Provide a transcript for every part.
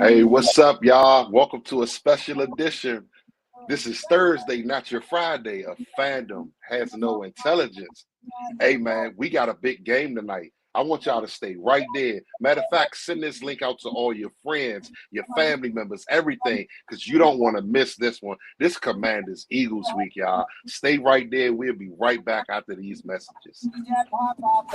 Hey, what's up, y'all? Welcome to a special edition. This is Thursday, not your Friday. Of Fandom Has No Intelligence. Hey, man, we got a big game tonight. I want y'all to stay right there. Matter of fact, send this link out to all your friends, your family members, everything, because you don't want to miss this one. This Commanders Eagles week, y'all. Stay right there. We'll be right back after these messages.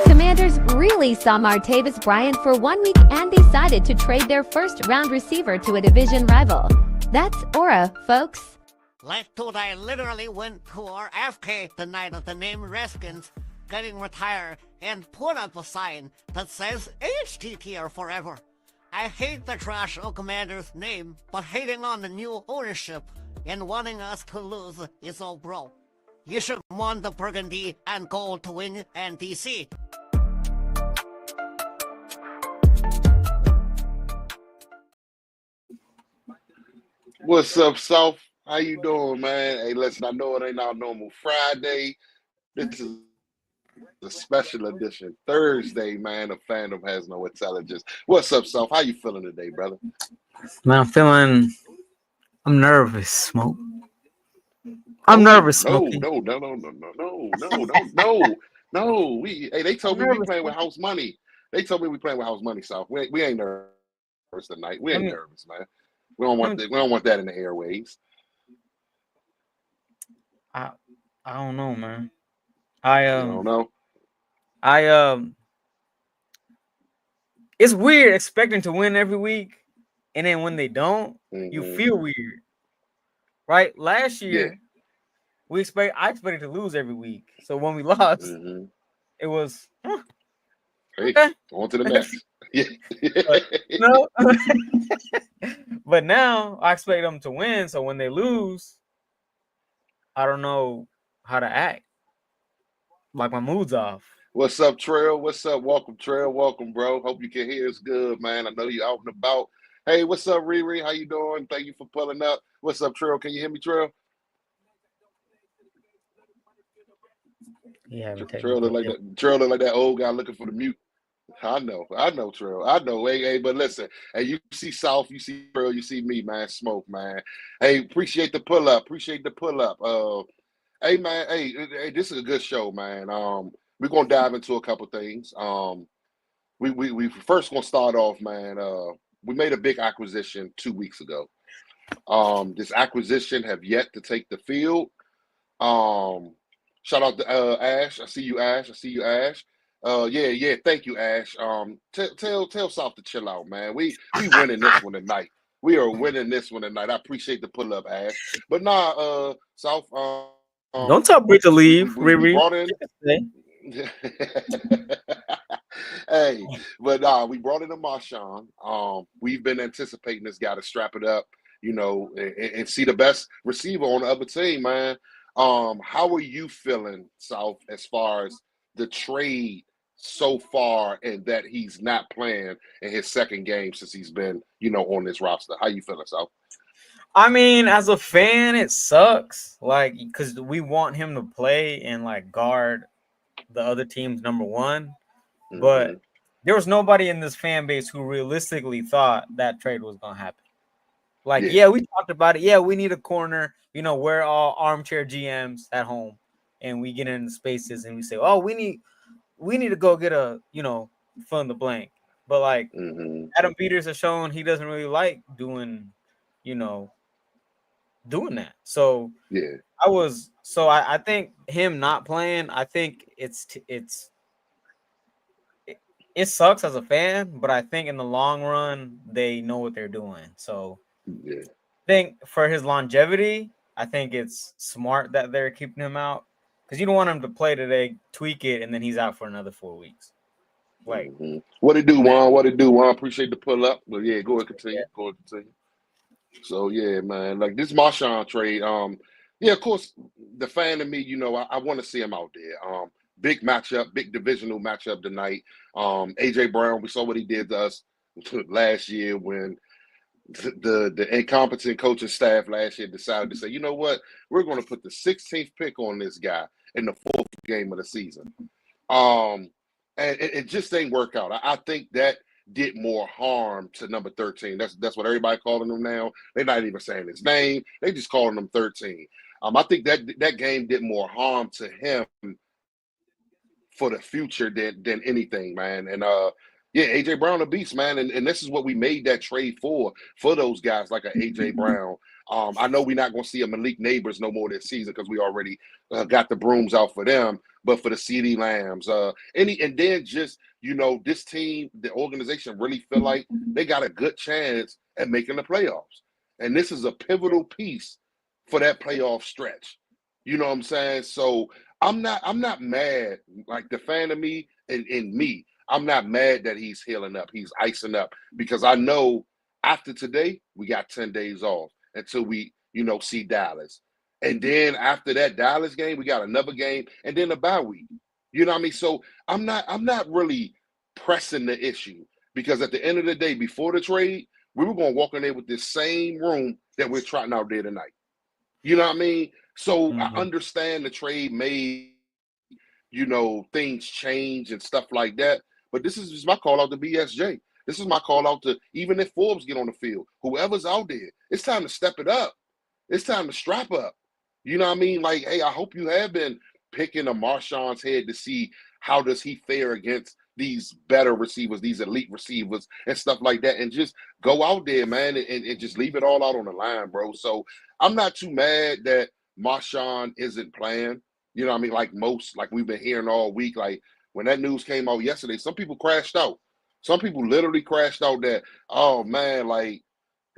Commanders really saw Martavis Bryant for 1 week and decided to trade their first-round receiver to a division rival. That's Aura, folks. Like dude, I literally went to our FK the night of the name Redskins getting retired and put up a sign that says HTTR forever. I hate the trash of Commander's name, but hating on the new ownership and wanting us to lose is all bro. You should want the burgundy and gold to win NDC. What's up, Souf? How you doing, man? Hey, listen, I know it ain't our normal Friday. This is a special edition Thursday, man. Of Fandom Has No Intelligence. What's up, Souf? How you feeling today, brother? Man, I'm nervous, Smoke. I'm nervous, Smokey. No. They told me we playing with house money. They told me we playing with house money, Souf. We ain't nervous tonight. We ain't nervous, man. We don't want that in the airwaves. I don't know, man. I don't know. It's weird expecting to win every week, and then when they don't, you feel weird, right? Last year, I expected to lose every week, so when we lost, it was hey, on to the next. But now I expect them to win, so when they lose, I don't know how to act. Like my mood's off. What's up, Trail? What's up? Welcome, Trail. Welcome, bro. Hope you can hear us good, man. I know you're out and about. Hey, what's up, Riri? How you doing? Thank you for pulling up. What's up, Trail? Can you hear me, Trail? Yeah, Trail look like that old guy looking for the mute. I know, Trail. I know. Hey, but listen, hey, you see Souf, you see Trail, you see me, man. Smoke, man. Hey, appreciate the pull up. Hey, man. Hey, this is a good show, man. We're gonna dive into a couple things. We first gonna start off, man. We made a big acquisition 2 weeks ago. This acquisition have yet to take the field. Shout out to Ash. I see you, Ash. Yeah. Thank you, Ash. Tell Souf to chill out, man. We winning this one tonight. We are winning this one tonight. I appreciate the pull up, Ash. But nah, Souf. Don't tell Brit to leave. We brought in. Hey, but we brought in a Marshawn. We've been anticipating this guy to strap it up, and see the best receiver on the other team, man. How are you feeling, Souf, as far as the trade so far, and that he's not playing in his second game since he's been, on this roster? How you feeling, Souf? I mean, as a fan, it sucks, because we want him to play and guard the other team's number one, but there was nobody in this fan base who realistically thought that trade was gonna happen. We talked about it. Yeah, we need a corner. We're all armchair GMs at home, and we get into spaces and we say, "Oh, we need to go get a fill in the blank." But Adam Peters has shown he doesn't really like doing that. So I think him not playing, I think it sucks as a fan, but I think in the long run they know what they're doing. So I think for his longevity, I think it's smart that they're keeping him out, because you don't want him to play today, tweak it, and then he's out for another 4 weeks. What it do, Juan? Appreciate the pull up. But yeah, go ahead, continue. So yeah, man, this Marshawn trade. Of course, the fan in me, I want to see him out there. Big matchup, big divisional matchup tonight. AJ Brown, we saw what he did to us last year when the incompetent coaching staff last year decided to say, you know what, we're going to put the 16th pick on this guy in the 4th game of the season. And it just ain't work out. I think that did more harm to number 13. That's what everybody calling him now. They're not even saying his name. They just calling him 13. I think that game did more harm to him for the future than anything, man. And yeah, AJ Brown a beast, man. And this is what we made that trade for those guys like a AJ Brown. I know we're not going to see a Malik Neighbors no more this season because we already got the brooms out for them. But for the CD Lambs, and then just, you know, this team, the organization really feel like they got a good chance at making the playoffs. And this is a pivotal piece for that playoff stretch. You know what I'm saying? So I'm not mad, like the fan of me and me. I'm not mad that he's healing up. He's icing up because I know after today, we got 10 days off until we, you know, see Dallas. And then after that Dallas game, we got another game and then a bye week. You know what I mean? So I'm not really pressing the issue because at the end of the day, before the trade, we were going to walk in there with this same room that we're trotting out there tonight. You know what I mean? So I understand the trade made, you know, things change and stuff like that. But this is just my call out to BSJ. This is my call out to, even if Forbes get on the field, whoever's out there, it's time to step it up. It's time to strap up. You know what I mean? Like, hey, I hope you have been picking a Marshawn's head to see how does he fare against these better receivers, these elite receivers and stuff like that. And just go out there, man, and just leave it all out on the line, bro. So I'm not too mad that Marshawn isn't playing. You know what I mean? Like we've been hearing all week, like when that news came out yesterday, some people crashed out. Some people literally crashed out that, oh man, like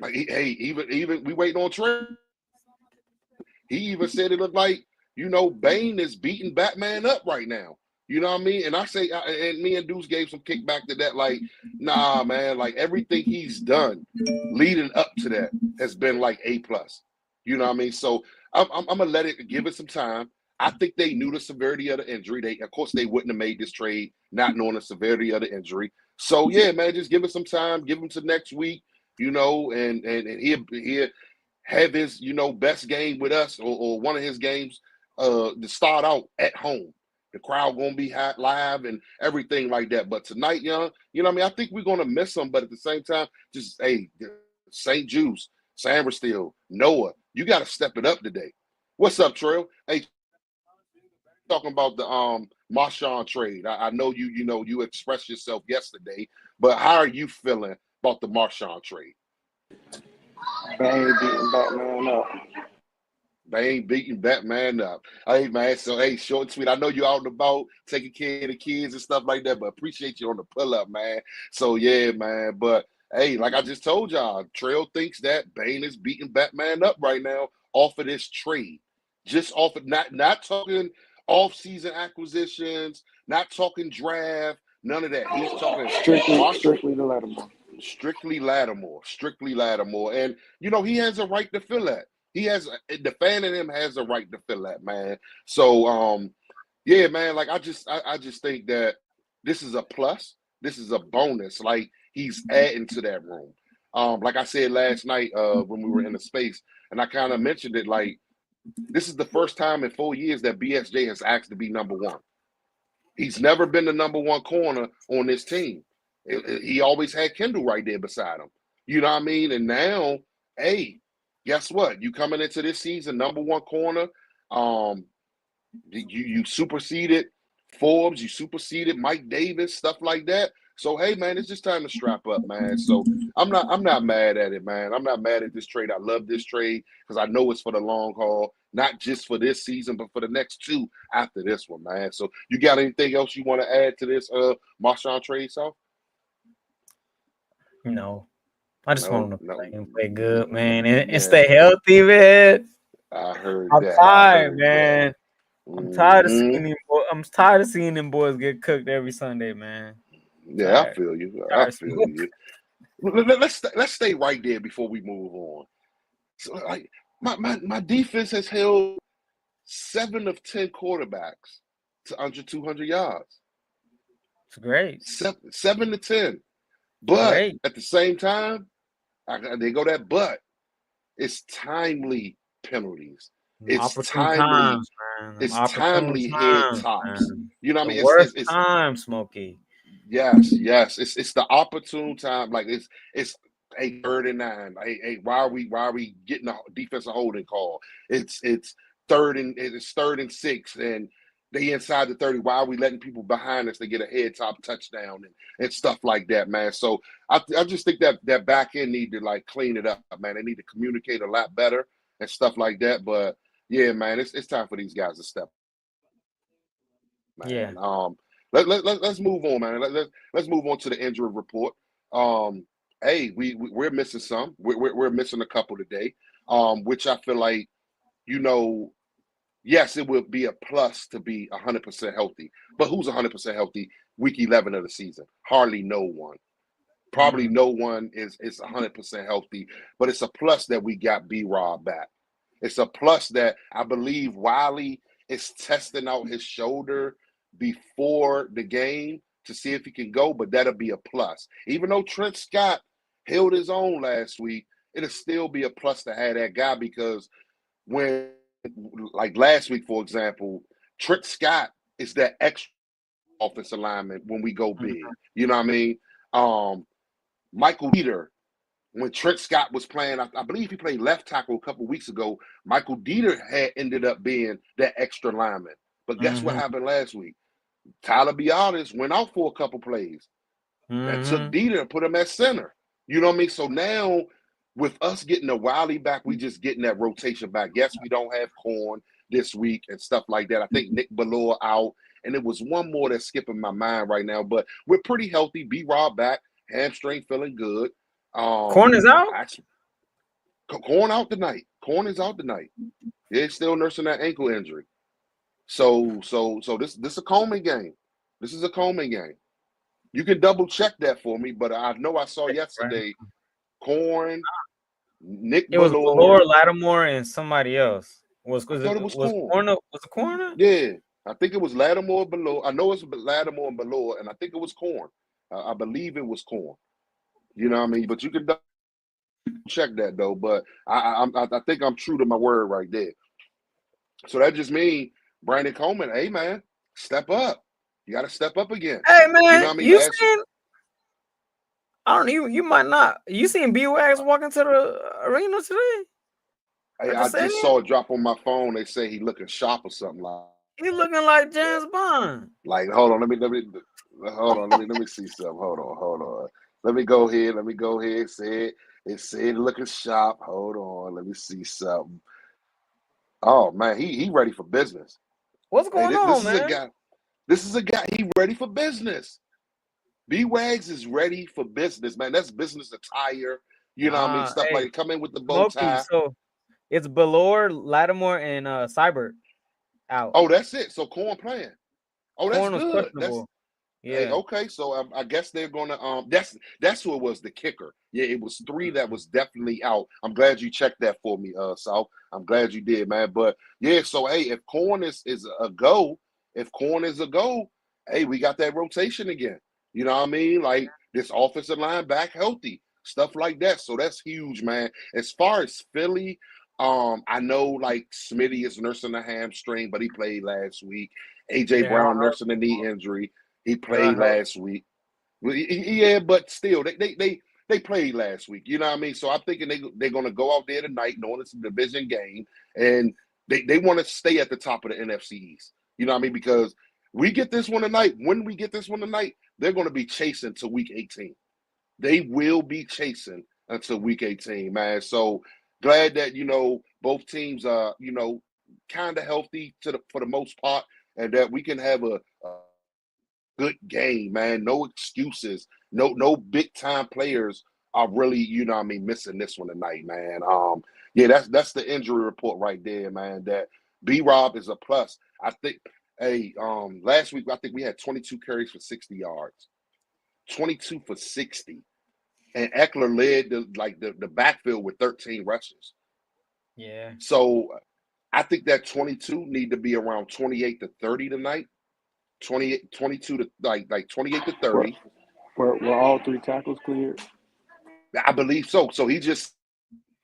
hey, even we waiting on Trey. He even said it looked like, you know, Bane is beating Batman up right now. You know what I mean? And I say, and me and Deuce gave some kickback to that. Like, nah, man, like everything he's done leading up to that has been like A+. You know what I mean? So I'm gonna give it some time. I think they knew the severity of the injury. Of course, they wouldn't have made this trade not knowing the severity of the injury. So yeah, man, just give it some time. Give him to next week. You know, and he'll have his, you know, best game with us or one of his games to start out at home. The crowd gonna be hot live and everything like that. But tonight, young, you know what I mean? I think we're gonna miss him, but at the same time, just hey, St. Juice, Sambersteel, Noah, you gotta step it up today. What's up, Trail? Hey, talking about the Marshawn trade. I know you expressed yourself yesterday, but how are you feeling about the Marshawn trade? Bang beating Batman up. Bang beating Batman up. Hey man, so hey, short and sweet. I know you're out and about taking care of the kids and stuff like that, but appreciate you on the pull up, man. So yeah, man. But hey, like I just told y'all, Trail thinks that Bane is beating Batman up right now off of this trade. Just off of not talking off-season acquisitions, not talking draft, none of that. He's talking strictly the Lattimore. Strictly Lattimore. And you know, he has a right to feel that. He has the fan in him has a right to feel that, man. So yeah, man, like I just think that this is a plus, this is a bonus. Like he's adding to that room. Like I said last night when we were in the space, and I kind of mentioned it, like this is the first time in 4 years that BSJ has asked to be number one. He's never been the number one corner on this team. He always had Kendall right there beside him. You know what I mean? And now, hey, guess what? You coming into this season number one corner. You superseded Forbes. You superseded Mike Davis, stuff like that. So hey, man, it's just time to strap up, man. So I'm not mad at it, man. I'm not mad at this trade. I love this trade because I know it's for the long haul, not just for this season, but for the next two after this one, man. So you got anything else you want to add to this Marshawn trade, Souf? No. I just want him to play good, man, and stay healthy, man. I heard I'm that. tired, man. I'm tired of seeing them. I'm tired of seeing them boys get cooked every Sunday, man. Yeah, I feel you. Let's stay right there before we move on. So, like my defense has held 7 of 10 quarterbacks to under 200 yards. It's great. 7 to 10. But at the same time, they go that but. It's timely penalties. It's timely. It's timely head tops. You know what I mean? It's time, Smokey. Yes, yes. It's the opportune time. Like it's a 39. Hey, why are we getting a defensive holding call? It's third and 6, and they inside the 30. Why are we letting people behind us to get a head top touchdown and stuff like that, man? So I just think that back end need to like clean it up, man. They need to communicate a lot better and stuff like that. But yeah, man, it's time for these guys to step, Yeah. man. Let's move on, man. Let's move on to the injury report. Um, hey, we're missing some. We're missing a couple today. Which I feel like, you know, yes, it would be a plus to be 100% healthy. But who's 100% healthy week 11 of the season? Hardly no one. Probably no one is 100% healthy. But it's a plus that we got B-Rob back. It's a plus that I believe Wiley is testing out his shoulder before the game to see if he can go, but that'll be a plus. Even though Trent Scott held his own last week, it'll still be a plus to have that guy, because when, like last week, for example, Trent Scott is that extra offensive lineman when we go big. You know what I mean? Michael Dieter, when Trent Scott was playing, I believe he played left tackle a couple weeks ago. Michael Dieter had ended up being that extra lineman. But guess what happened last week? Tyler Biadasz went out for a couple plays and took Dieter and put him at center. You know what I mean? So now with us getting the Wiley back, we just getting that rotation back. Yes, we don't have Corn this week and stuff like that. I think Nick Ballore out. And there was one more that's skipping my mind right now. But we're pretty healthy. B-Rob back. Hamstring feeling good. Corn is out? Corn out tonight. Corn is out tonight. Yeah, he's still nursing that ankle injury. So this a Coleman game. This is a Coleman game. You can double check that for me, but I know I saw yesterday Corn, Nick It was Ballore. Ballore, Lattimore, and somebody else. I thought it was Corn. Was it Corner? Yeah, I think it was Lattimore, Ballore. I know it's Lattimore and Ballore, and I think it was Corn. I believe it was Corn. You know what I mean? But you can check that though. But I think I'm true to my word right there. So that just means Brandon Coleman, hey man, step up. You got to step up again. Hey man, you know what I mean? Seen? I don't know. You might not. You seen B-Wags walk into the arena today? Hey, I just saw it drop on my phone. They say he looking sharp or something like. He looking like James Bond. Like, hold on, let me see something. Hold on. Let me go ahead. It said looking sharp. Hold on, let me see something. Oh man, he ready for business. What's going on, man? This is a guy. He ready for business. B-Wags is ready for business, man. That's business attire. You know what I mean? Stuff like come in with the bow tie. So it's Ballore, Lattimore, and Seibert out. Oh, that's it. So Corn playing. Oh, that's Corn good. That's yeah. Hey, okay. So I guess they're gonna that's who it was, the kicker. Yeah, it was 3 that was definitely out. I'm glad you checked that for me, Souf. I'm glad you did, man. But yeah, so hey, if Corn is a go, hey, we got that rotation again. You know what I mean? Like this offensive line back healthy, stuff like that. So that's huge, man. As far as Philly, I know like Smitty is nursing a hamstring, but he played last week. AJ Brown nursing a knee injury. He played last week. Yeah, but still, they played last week. You know what I mean? So I'm thinking they're going to go out there tonight, knowing it's a division game, and they want to stay at the top of the NFC East. You know what I mean? Because we get this one tonight. When we get this one tonight, they're going to be chasing to week 18. They will be chasing until week 18, man. So glad that, both teams are, kind of healthy for the most part, and that we can have a good game, man. No excuses. No big time players are really, missing this one tonight, man. Yeah, that's the injury report right there, man. That B-Rob is a plus. I think, last week I think we had 22 carries for 60 yards. 22 for 60. And Eckler led the backfield with 13 rushes. Yeah. So I think that 22 need to be around 28 to 30 tonight. 22 to like 28 to 30. Were all 3 tackles cleared? I believe so. So he just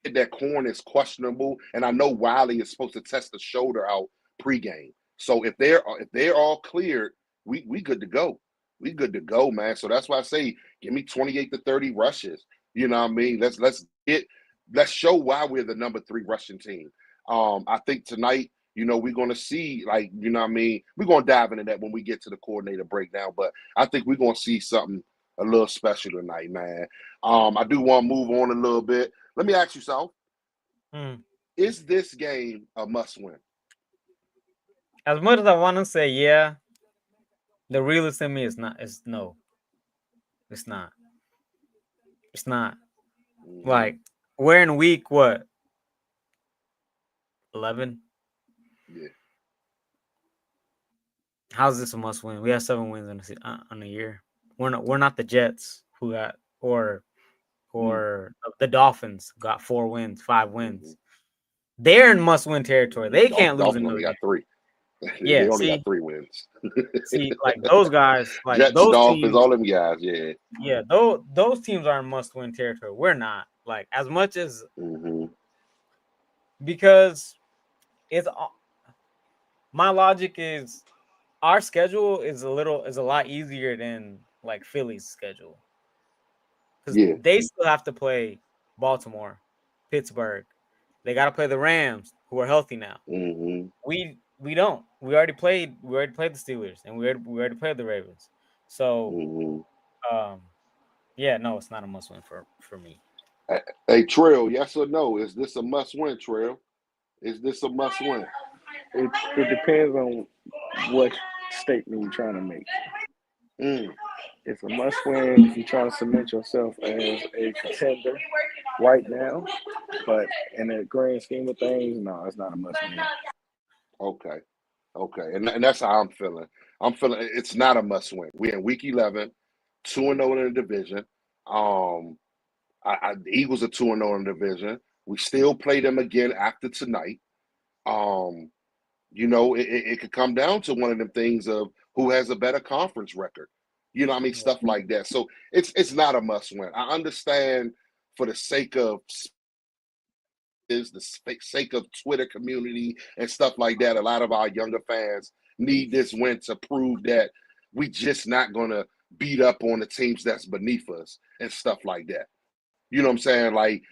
said that Corn is questionable, and I know Wiley is supposed to test the shoulder out pregame. So if they're all cleared, we good to go. We good to go, man. So that's why I say, give me 28 to 30 rushes. You know what I mean? Let's show why we're the number 3 rushing team. I think tonight, we're going to see, like, you know what I mean? We're going to dive into that when we get to the coordinator breakdown, but I think we're going to see something a little special tonight, man. I do want to move on a little bit. Let me ask you something. Is this game a must-win? As much as I want to say, yeah, the realist in me is not. It's no. It's not. It's not. Like, we're in week what? 11? Yeah. How's this a must win? We have 7 wins on a year. We're not the Jets who got or the Dolphins got 4 wins, 5 wins. They're in must win territory. They can't lose another only got 3. Yeah, they only got 3 wins. See, like those guys, like Jets, those Dolphins, teams, all them guys, yeah. Yeah, those teams are in must win territory. We're not, like, as much as because it's my logic is our schedule is a lot easier than like Philly's schedule. Because they still have to play Baltimore, Pittsburgh. They got to play the Rams, who are healthy now. We don't. We already played the Steelers, and we already played the Ravens. So, yeah, no, it's not a must win for me. Hey, Trail, yes or no? Is this a must win, Trail? Is this a must win? It depends on what statement you're trying to make. It's a must win if you're trying to cement yourself as a contender right now. But in the grand scheme of things, no, it's not a must win. Okay. And that's how I'm feeling. I'm feeling it's not a must win. We're in week 11, 2-0 in the division. The Eagles are 2-0 in the division. We still play them again after tonight. It could come down to one of them things of who has a better conference record. You know what I mean? Stuff like that. So it's not a must win. I understand for the sake of Twitter community and stuff like that. A lot of our younger fans need this win to prove that we just not gonna beat up on the teams that's beneath us and stuff like that. You know what I'm saying? Like,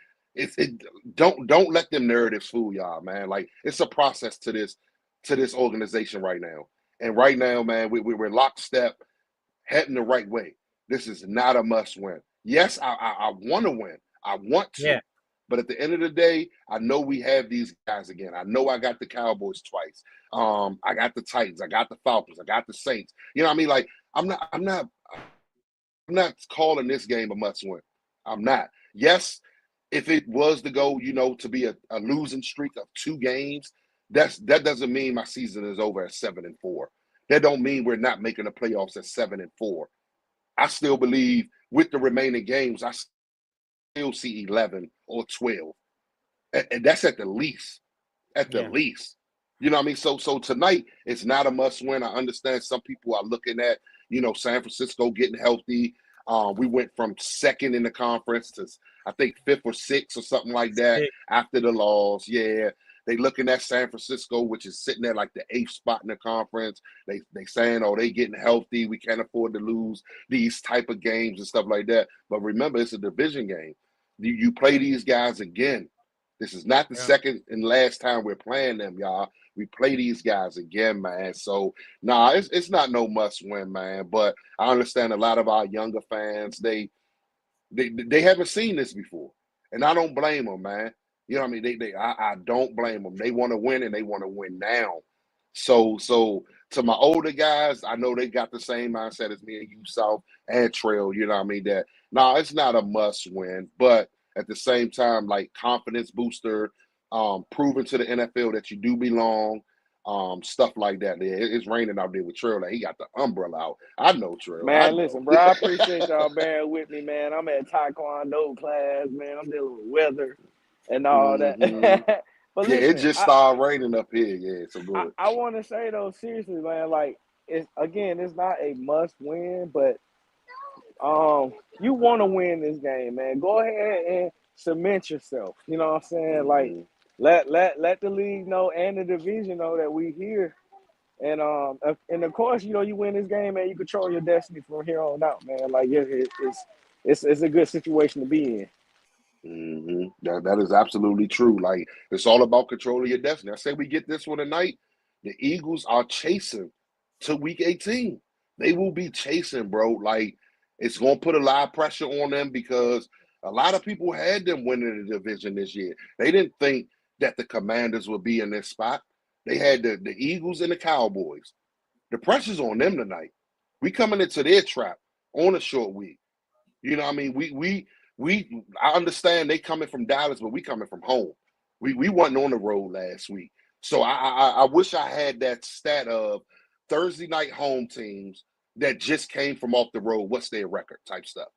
don't let them narratives fool y'all, man. Like, it's a process to this organization right now. And right now, man, we're lockstep, heading the right way. This is not a must win. Yes, I want to win. I want to. Yeah. But at the end of the day, I know we have these guys again. I know I got the Cowboys twice. I got the Titans. I got the Falcons. I got the Saints. You know what I mean? Like, I'm not calling this game a must win. I'm not. Yes, if it was to go, to be a losing streak of 2 games, that doesn't mean my season is over at 7-4. That don't mean we're not making the playoffs at 7-4. I still believe with the remaining games, I still see 11 or 12. And that's at the least. At the least. You know what I mean? So tonight, it's not a must win. I understand some people are looking at, San Francisco getting healthy. We went from 2nd in the conference to, I think, 5th or 6th or something like that after the loss. Yeah. They looking at San Francisco, which is sitting there like the 8th spot in the conference. They saying, oh, they getting healthy. We can't afford to lose these type of games and stuff like that. But remember, it's a division game. You play these guys again. This is not the second and last time we're playing them, y'all. We play these guys again, man. So, it's not no must win, man. But I understand a lot of our younger fans, they haven't seen this before. And I don't blame them, man. You know what I mean? I don't blame them. They want to win, and they want to win now. So to my older guys, I know they got the same mindset as me and you, South and Trail. You know what I mean? That it's not a must win, but at the same time, like, confidence booster, proving to the NFL that you do belong, stuff like that. It's raining out there with Trail. Like, he got the umbrella out. I know Trail. Man, listen, bro, I appreciate y'all bearing with me, man. I'm at Taekwondo class, man. I'm dealing with weather and all that. But listen, it just started raining up here. Yeah, so good. I want to say, though, seriously, man, like, it's not a must win, but you want to win this game, man. Go ahead and cement yourself. You know what I'm saying? Like, let the league know and the division know that we here And of course, you win this game, man. You control your destiny from here on out, man. Like it's a good situation to be in. That is absolutely true. Like, it's all about controlling your destiny. I say we get this one tonight. The Eagles are chasing to week 18. They will be chasing, bro. Like, it's going to put a lot of pressure on them because a lot of people had them winning the division this year. They didn't think that the Commanders would be in this spot. They had the Eagles and the Cowboys. The pressure's on them tonight. We coming into their trap on a short week. You know what I mean? I understand they coming from Dallas, but we coming from home. We wasn't on the road last week. So I wish I had that stat of Thursday night home teams that just came from off the road. What's their record type stuff?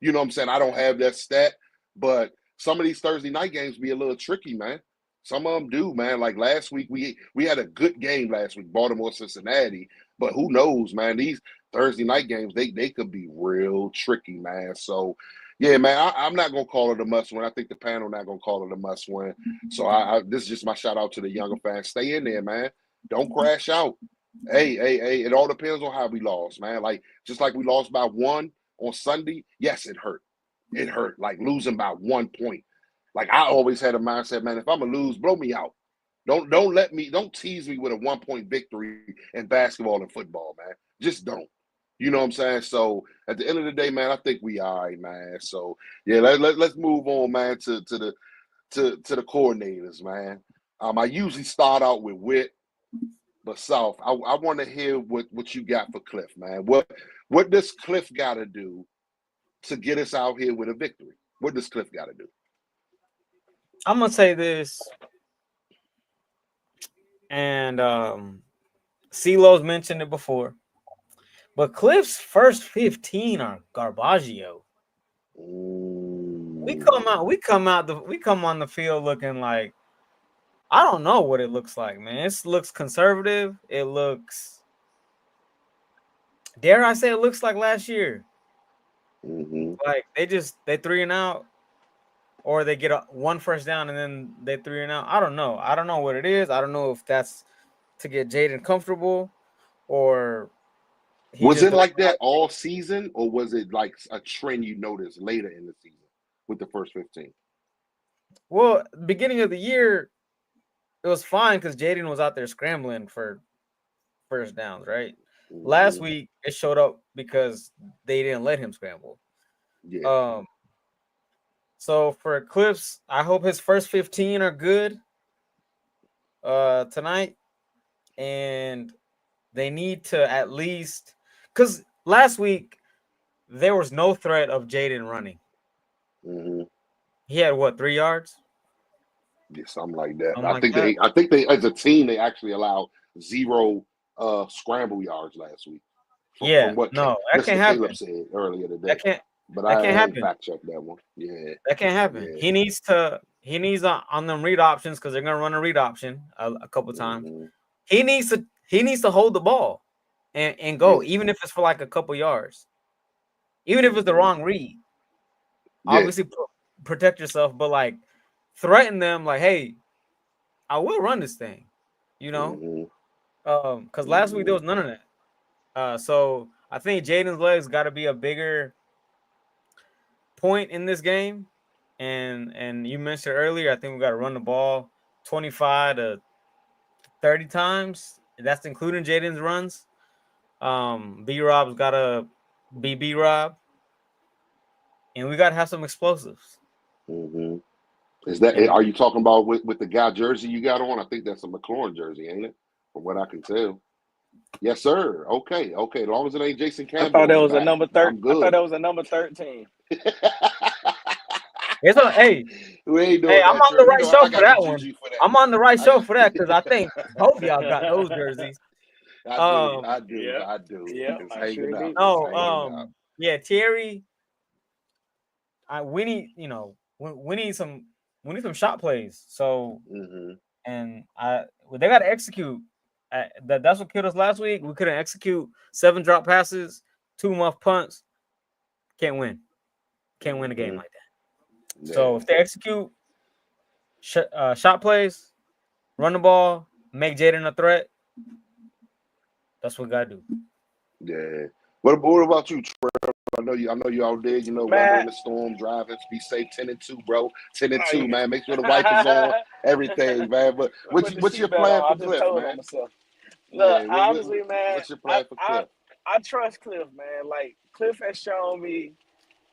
You know what I'm saying? I don't have that stat, but some of these Thursday night games be a little tricky, man. Some of them do, man. Like last week, we had a good game last week, Baltimore, Cincinnati. But who knows, man? These Thursday night games, they could be real tricky, man. So, yeah, man, I'm not gonna call it a must win. I think the panel not gonna call it a must win. So this is just my shout out to the younger fans. Stay in there, man. Don't crash out. Hey, it all depends on how we lost, man. Like just like we lost by 1 on Sunday. Yes, it hurt. It hurt. Like losing by 1 point. Like I always had a mindset, man. If I'm gonna lose, blow me out. Don't tease me with a 1 point victory in basketball and football, man. Just don't. You know what I'm saying? So at the end of the day, man, I think we all right, man. So yeah, let's move on, man, to the coordinators, man. I usually start out with Whit, but Souf, I want to hear what you got for Cliff, man. What does Cliff got to do to get us out here with a victory? What does Cliff got to do? I'm gonna say this, and CeeLo's mentioned it before, but Cliff's first 15 are garbaggio. We come on the field looking like I don't know what it looks like, man. It looks conservative. It looks, dare I say, it looks like last year. Like they 3 and out. Or they get one first down and then they 3 and out. I don't know. I don't know what it is. I don't know if that's to get Jaden comfortable or was it like that all season, or was it like a trend you noticed later in the season with the first 15? Well, beginning of the year, it was fine because Jaden was out there scrambling for first downs, right? Last week it showed up because they didn't let him scramble. Yeah. So for Cliffs, I hope his first 15 are good tonight. And they need to at least, because last week there was no threat of Jaden running. He had what, 3 yards? Yeah, something like that. I think they as a team they actually allowed 0 scramble yards last week. From what that Mr. can't Caleb happen. said earlier today. That can't happen. Fact check that one. Yeah, that can't happen. Yeah. He needs on them read options because they're gonna run a read option a couple times. He needs to hold the ball and go, even if it's for like a couple yards, even if it's the wrong read. Obviously, protect yourself, but like threaten them, like, hey, I will run this thing, you know, because last week there was none of that. So I think Jaden's legs got to be a bigger point in this game, and you mentioned earlier, I think we got to run the ball 25 to 30 times. That's including Jaden's runs. B-Rob's got to be B-Rob, and we got to have some explosives. Is that? Are you talking about with the guy jersey you got on? I think that's a McLaurin jersey, ain't it? From what I can tell. Yes, sir. Okay. As long as it ain't Jason Campbell. I thought that was a number 13. I thought that was a number 13. It's a, hey, I'm on the right show for that one. I'm on the right show for that because I think both of y'all got those jerseys. I do. Yeah, it's hanging out. No, yeah, Terry. We need some shot plays. So, and they got to execute. That's what killed us last week. We couldn't execute 7 drop passes, 2 muff punts. Can't win a game like that. Yeah. So if they execute shot plays, run the ball, make Jaden a threat, That's what we gotta do. Yeah. What about you, Trey? I know you out there, weathering the storm, driving. Be safe, 10-2, bro. 10-2, man. Make sure the wipers on, everything, man. But what's your plan for Cliff, man? Look, Yeah, honestly, man, what's your plan for Cliff? I trust Cliff, man. Like Cliff has shown me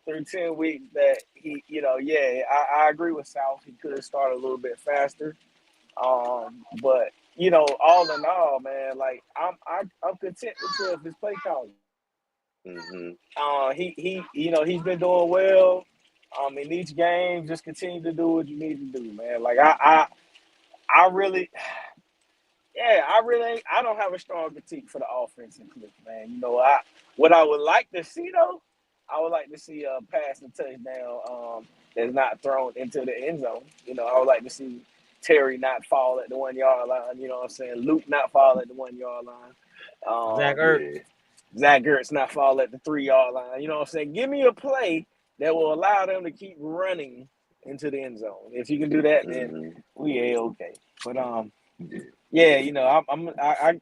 through 10 weeks that he, I agree with South. He could have started a little bit faster. But all in all, man, like I'm content with his play calling. He's been doing well. In each game, just continue to do what you need to do, man. Like I really, I don't have a strong critique for the offense in Cliff, man. What I would like to see though, I would like to see a pass and touchdown that's not thrown into the end zone. I would like to see Terry not fall at the 1 yard line. You know what I'm saying? Luke not fall at the 1 yard line. Zach Ertz not fall at the 3 yard line. You know what I'm saying? Give me a play that will allow them to keep running into the end zone. If you can do that, then we okay. But I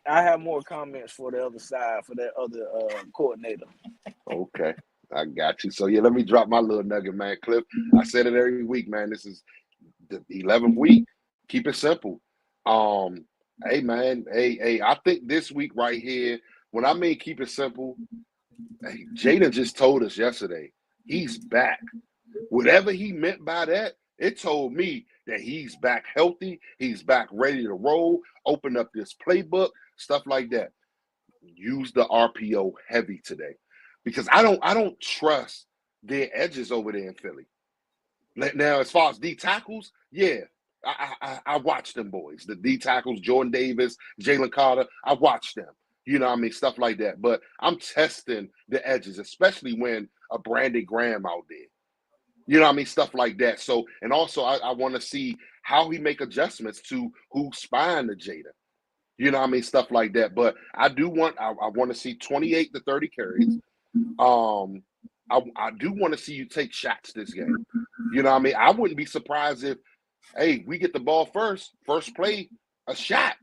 have more comments for the other side, for that other coordinator. Okay, I got you. So let me drop my little nugget, man. Cliff, I said it every week, man. This is the 11th week. Keep it simple. Hey, man. Hey, I think this week right here, when I mean keep it simple, hey, Jaden just told us yesterday he's back. Whatever he meant by that, it told me that he's back healthy. He's back ready to roll, open up this playbook, stuff like that. Use the RPO heavy today because I don't trust their edges over there in Philly. Now, as far as D tackles, yeah, I watch them boys. The D tackles, Jordan Davis, Jalen Carter, I watch them. Stuff like that. But I'm testing the edges, especially when a Brandon Graham out there. Stuff like that. So, and also I want to see how he make adjustments to who's spying the Jada. Stuff like that. But I want to see 28 to 30 carries. I do want to see you take shots this game. I wouldn't be surprised if, hey, we get the ball first play, a shot.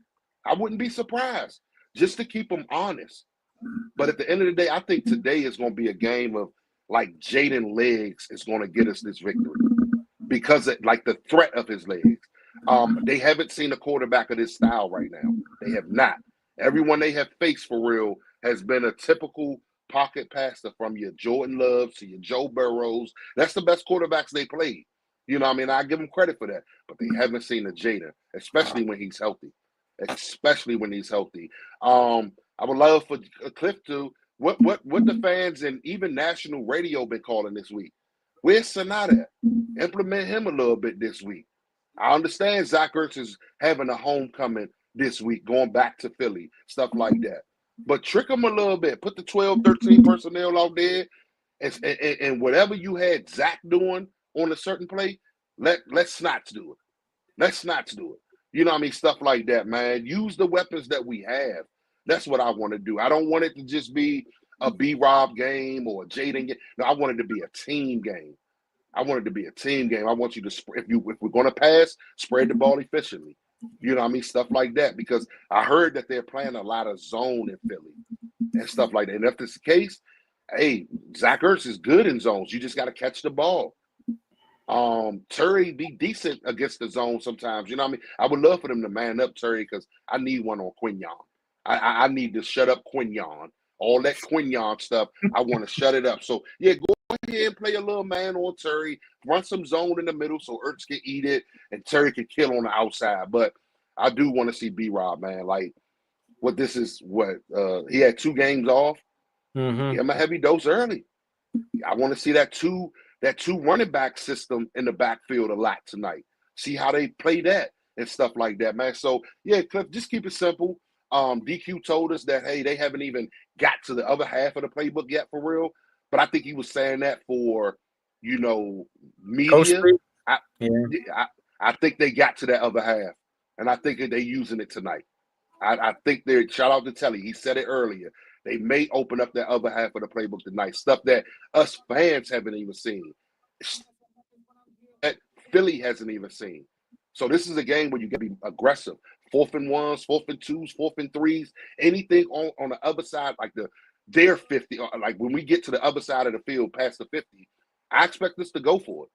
I wouldn't be surprised just to keep them honest. But at the end of the day, I think today is going to be a game of like Jaden legs is going to get us this victory because the threat of his legs. They haven't seen a quarterback of this style right now. They have not. Everyone they have faced for real has been a typical pocket passer from your Jordan Loves to your Joe Burrows. That's the best quarterbacks they played. I give them credit for that. But they haven't seen a Jada, especially when he's healthy. I would love for Cliff to what the fans and even national radio been calling this week. Where's Sonata at? Implement him a little bit this week. I understand Zach Ertz is having a homecoming this week, going back to Philly, stuff like that. But trick him a little bit. Put the 12, 13 personnel out there. And whatever you had Zach doing on a certain play, let Snots do it. Let Snots do it. Stuff like that, man. Use the weapons that we have. That's what I want to do. I don't want it to just be a B-Rob game or a Jaden game. No, I want it to be a team game. I want you to, if we're going to pass, spread the ball efficiently. Stuff like that. Because I heard that they're playing a lot of zone in Philly and stuff like that. And if that's the case, hey, Zach Ertz is good in zones. You just got to catch the ball. Terry be decent against the zone sometimes. I would love for them to man up Terry because I need one on Quignon. I need to shut up Quignon. All that Quignon stuff, I want to shut it up. So, yeah, go ahead and play a little man on Terry. Run some zone in the middle so Ertz can eat it and Terry can kill on the outside. But I do want to see B-Rob, man. Like, he had 2 games off. Mm-hmm. Give him a heavy dose early. I want to see that two running back system in the backfield a lot tonight. See how they play that and stuff like that, man. So, yeah, Cliff, just keep it simple. DQ told us that, hey, they haven't even got to the other half of the playbook yet for real. But I think he was saying that for, media. I think they got to that other half. And I think that they're using it tonight. I think shout out to Telly. He said it earlier. They may open up that other half of the playbook tonight. Stuff that us fans haven't even seen. That Philly hasn't even seen. So this is a game where you got to be aggressive. 4th and 1s, 4th and 2s, 4th and 3s, anything on the other side, like their 50, like when we get to the other side of the field past the 50, I expect us to go for it.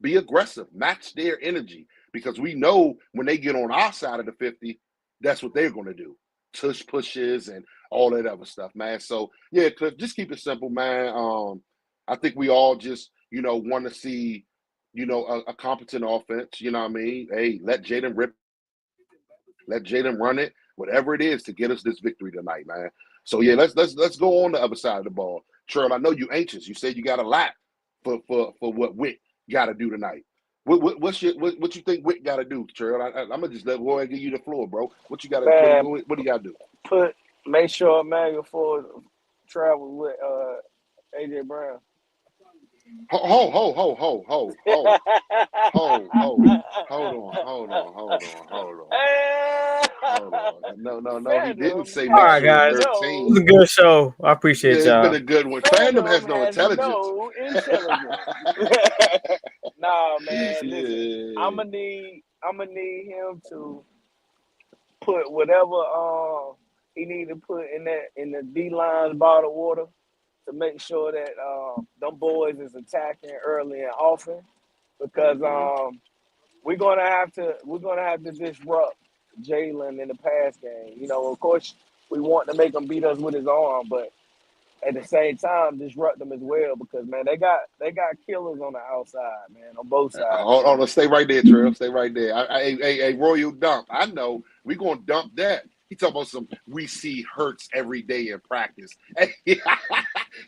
Be aggressive, match their energy, because we know when they get on our side of the 50, that's what they're going to do. Tush pushes and all that other stuff, man. So, yeah, Cliff, just keep it simple, man. I think we all just, want to see, a competent offense. You know what I mean? Hey, let Jaden run it, whatever it is to get us this victory tonight, man. So, yeah, let's go on the other side of the ball. Trell, I know you anxious. You said you got a lot for what Witt got to do tonight. What you think Witt got to do, Trell? I'm gonna just go ahead and give you the floor, bro. What you got to what do you got to do? Make sure Emmanuel Ford travel with AJ Brown. Hold on. No. He didn't say All right, make sure guys. 13. It's a good show. I appreciate It's y'all. been a good one. Fandom has no intelligence. No intelligence. Nah, man. Listen, I'm gonna need him to put whatever he need to put in the D line bottle water to make sure that them boys is attacking early and often, because we're gonna have to disrupt Jalen in the pass game. Of course, we want to make him beat us with his arm, but at the same time disrupt them as well, because man, they got killers on the outside, man, on both sides. Hold on, stay right there, Trail. Stay right there. Hey, Royal dump. I know we gonna dump that. He talking about we see Hurts every day in practice. Hey,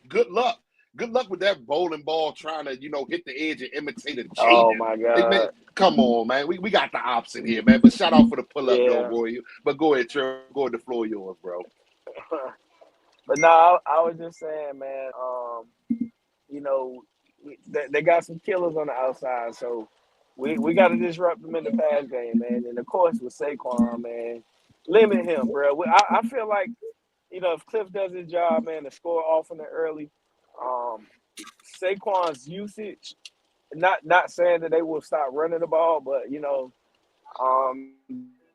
good luck. Good luck with that bowling ball trying to, hit the edge and imitate a Jaden. Oh my God. Hey, man, come on, man. We got the option here, man. But shout out for the pull up, though, Royal. But go ahead, Trail. Go ahead, the floor yours, bro. But no, I was just saying, man, they got some killers on the outside, so we got to disrupt them in the pass game, man. And of course with Saquon, man, limit him, bro. I feel like, if Cliff does his job, man, to score often and early, Saquon's usage, not saying that they will stop running the ball, but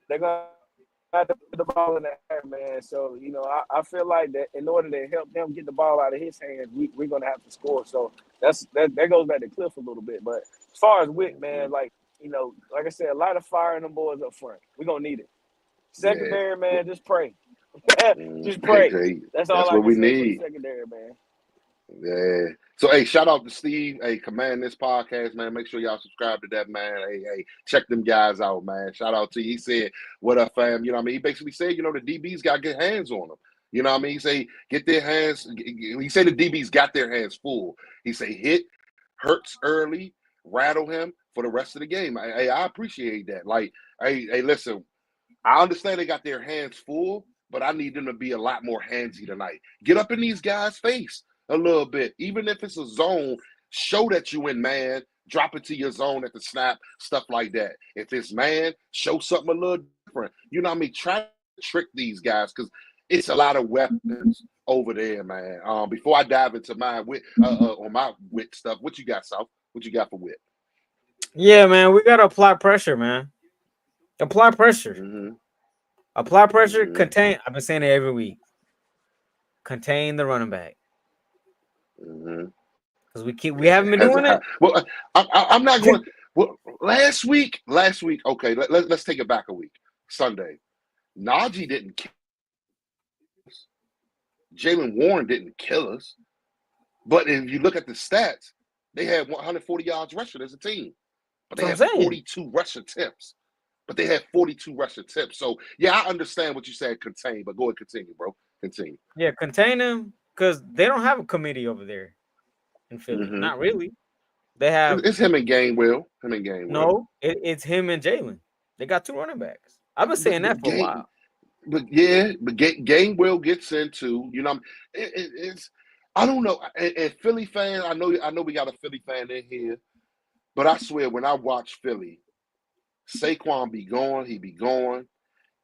they're gonna have to put the ball in the air, man. So I feel like that in order to help them get the ball out of his hands, we're gonna have to score. So that goes back to Cliff a little bit. But as far as Witt, man, like I said, a lot of fire in them boys up front. We're gonna need it. Secondary, man, just pray. Just pray. That's all I can say for the secondary, man. Yeah. So, hey, shout out to Steve. Hey, command this podcast, man. Make sure y'all subscribe to that, man. Hey, check them guys out, man. Shout out to you. He said, what up, fam? You know what I mean? He basically said, the DBs got to get hands on them. You know what I mean? He say, get their hands. He said the DBs got their hands full. He say, hit Hurts early, rattle him for the rest of the game. I appreciate that. Like, hey, listen, I understand they got their hands full, but I need them to be a lot more handsy tonight. Get up in these guys' face a little bit. Even if it's a zone, show that you in man, drop it to your zone at the snap, stuff like that. If it's man, show something a little different. You know what I mean? Try to trick these guys, because it's a lot of weapons over there, man. Before I dive into my Witt, on my Witt stuff, what you got, Souf? What you got for Witt? Yeah, man, we gotta apply pressure, man. Apply pressure. Mm-hmm. Apply pressure. Mm-hmm. Contain. I've been saying it every week. Contain the running back. Because we haven't been doing it. Well, I'm not going to. Well, last week. Okay, let's take it back a week. Sunday, Najee didn't kill us. Jalen Warren didn't kill us. But if you look at the stats, they had 140 yards rushing as a team, but they had 42 rush attempts. So yeah, I understand what you said. Contain, but go ahead, continue, bro. Continue. Yeah, contain them, because they don't have a committee over there in Philly. Mm-hmm. Not really. They have. It's him and Gainwell. No, it's him and Jalen. They got two running backs. I've been saying that for a while. But Gainwell gets into, it's I don't know. And Philly fan, I know we got a Philly fan in here, but I swear when I watch Philly, Saquon be going.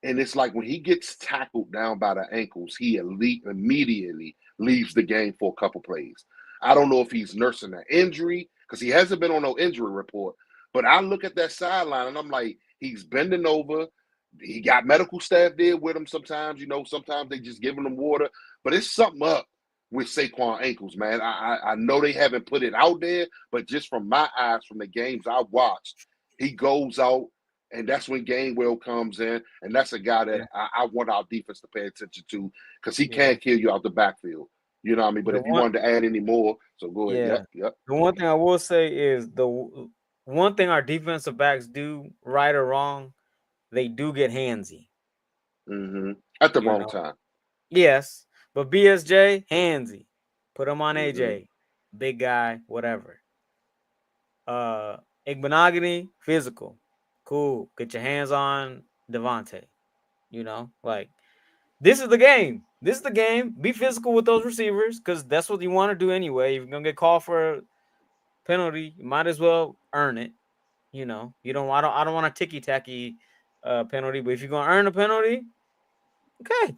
And it's like when he gets tackled down by the ankles, he immediately leaves the game for a couple plays. I don't know if he's nursing an injury, because he hasn't been on no injury report. But I look at that sideline and I'm like, he's bending over. He got medical staff there with him sometimes. Sometimes they just giving him water. But it's something up with Saquon ankles, man. I know they haven't put it out there, but just from my eyes, from the games I watched, he goes out, and that's when Gainwell comes in, and that's a guy that I want our defense to pay attention to because he can't kill you out the backfield. You know what I mean? But if you wanted to add any more, so go ahead. Yep. The one thing I will say is the one thing our defensive backs do, right or wrong, they do get handsy. At the wrong time. Yes, but BSJ, handsy. Put him on AJ. Big guy, whatever. Igbenogany, physical. Cool. Get your hands on Devontae. This is the game. This is the game. Be physical with those receivers because that's what you want to do anyway. If you're gonna get called for a penalty, you might as well earn it. I don't want a ticky-tacky penalty, but if you're gonna earn a penalty, okay.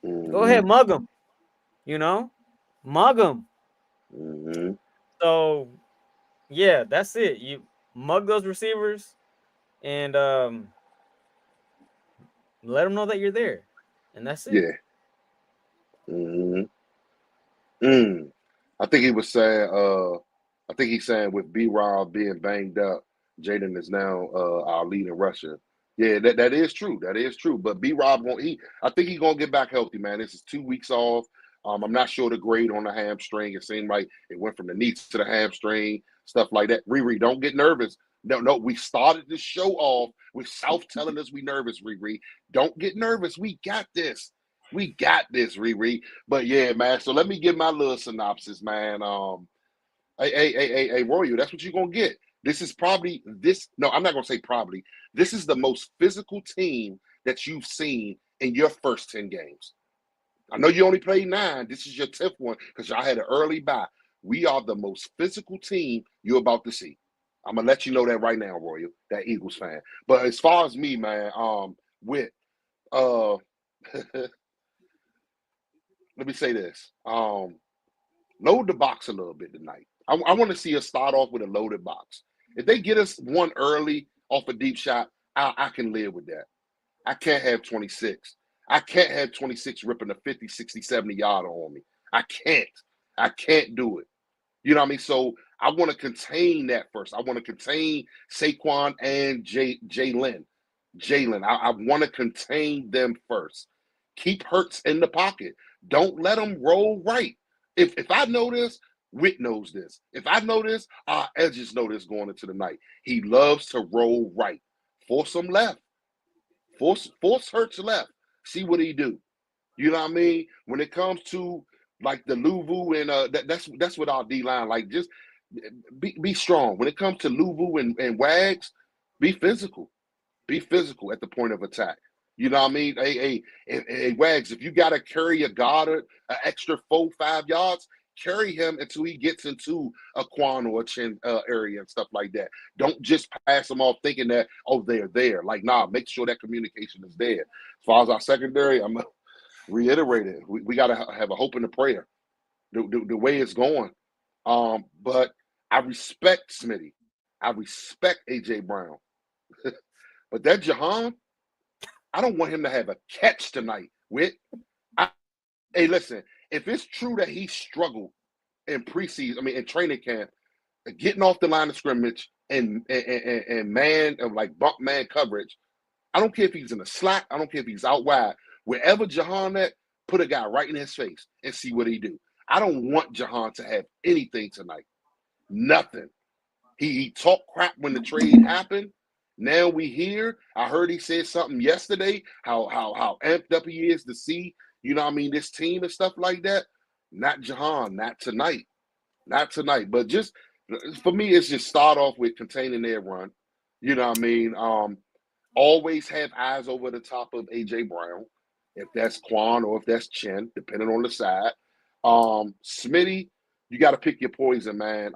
Go ahead, mug them. Mug them. So, yeah, that's it. You mug those receivers and let them know that you're there, and that's it. I think he was saying. I think he's saying with B-Rob being banged up, Jaden is now our leading rusher. Yeah, that is true. That is true. But B-Rob won't. I think he's gonna get back healthy, man. This is 2 weeks off. I'm not sure the grade on the hamstring. It seemed like it went from the knee to the hamstring, stuff like that. Riri, don't get nervous. No, we started the show off with Souf telling us we nervous, Riri. Don't get nervous. We got this. We got this, Riri. But yeah, man. So let me give my little synopsis, man. Hey, Royal, that's what you're gonna get. This is probably this. No, I'm not gonna say probably. This is the most physical team that you've seen in your first 10 games. I know you only played 9. This is your 10th one because y'all had an early bye. We are the most physical team you're about to see. I'm gonna let you know that right now, Royal, that Eagles fan. But as far as me, man, let me say this. Load the box a little bit tonight. I want to see us start off with a loaded box. If they get us one early off a deep shot, I can live with that. I can't have 26. I can't have 26 ripping a 50, 60, 70 yarder on me. I can't do it. You know what I mean? So I want to contain that first. I want to contain Saquon and Jalen. I want to contain them first. Keep Hurts in the pocket. Don't let them roll right. If I know this, Witt knows this. If I know this, our edges know this going into the night. He loves to roll right. Force him left. Force Hurts left. See what he do. You know what I mean? When it comes to like the Luvu and that's what our D-line, like, just be strong. When it comes to Luvu and Wags, be physical. Be physical at the point of attack. You know what I mean? Hey, Wags, if you got to carry a Goddard an extra 4-5 yards, carry him until he gets into a Quan or a Chin area and stuff like that. Don't just pass them off thinking that, oh, they're there. Like, nah, make sure that communication is there. As far as our secondary, I'm reiterate it. We got to have a hope and a prayer the way it's going. But I respect Smitty. I respect A.J. Brown. But that Jahan, I don't want him to have a catch tonight, Witt. Hey, listen, if it's true that he struggled in preseason, in training camp, getting off the line of scrimmage and bump man coverage, I don't care if he's in the slot, I don't care if he's out wide. Wherever Jahan at, put a guy right in his face and see what he do. I don't want Jahan to have anything tonight. Nothing. He talked crap when the trade happened. Now we hear. I heard he said something yesterday, how amped up he is to see, this team and stuff like that. Not Jahan, not tonight. Not tonight. But just, for me, it's just start off with containing their run. You know what I mean? Always have eyes over the top of A.J. Brown, if that's Quan or if that's Chin, depending on the side. Smitty, you got to pick your poison, man.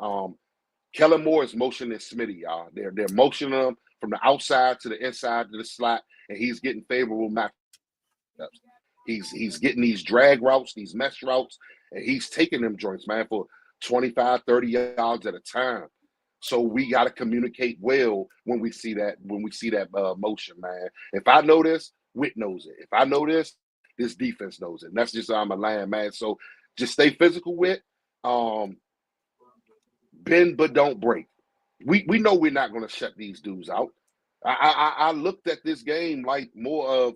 Kellen Moore is motioning Smitty, y'all. They're motioning him from the outside to the inside to the slot, and he's getting favorable matchups. He's getting these drag routes, these mesh routes, and he's taking them joints, man, for 25, 30 yards at a time. So we got to communicate well when we see that motion, man. If I know this, Witt knows it. If I know this defense knows it. And that's just how I'm a lion, man. So just stay physical with, bend but don't break. We know we're not going to shut these dudes out. I looked at this game like more of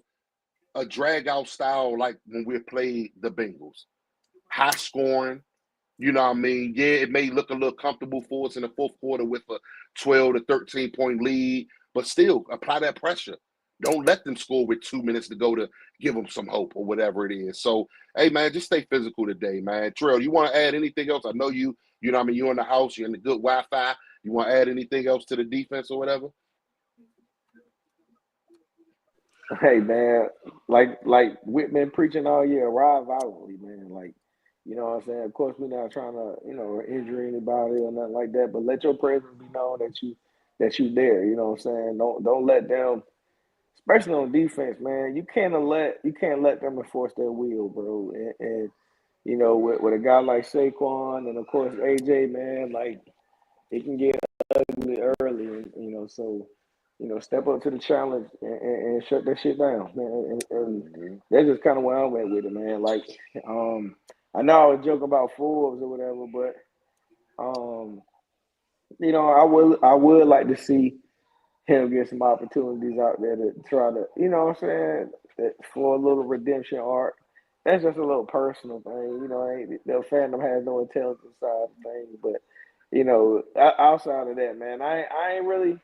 a drag out style, like when we played the Bengals. High scoring, you know what I mean? Yeah, it may look a little comfortable for us in the fourth quarter with a 12 to 13 point lead, but still apply that pressure. Don't let them score with 2 minutes to go to give them some hope or whatever it is. So, hey, man, just stay physical today, man. Terrell, you want to add anything else? I know you know what I mean? You're in the house. You're in the good Wi-Fi. You want to add anything else to the defense or whatever? Hey, man, like Whitman preaching all year, ride violently, man. Like, you know what I'm saying? Of course, we're not trying to, injure anybody or nothing like that, but let your presence be known that you there. You know what I'm saying? Don't let them, especially on defense, man. You can't let them enforce their will, bro. And with a guy like Saquon and of course AJ, man, like it can get ugly early, and so. Step up to the challenge and shut that shit down, man. And that's just kind of where I'm at with it, man. Like, I know I was joking about Forbes or whatever, but I would like to see him get some opportunities out there to try to, for a little redemption arc. That's just a little personal thing, the fandom has no intelligence side of things, but outside of that, man, I ain't really.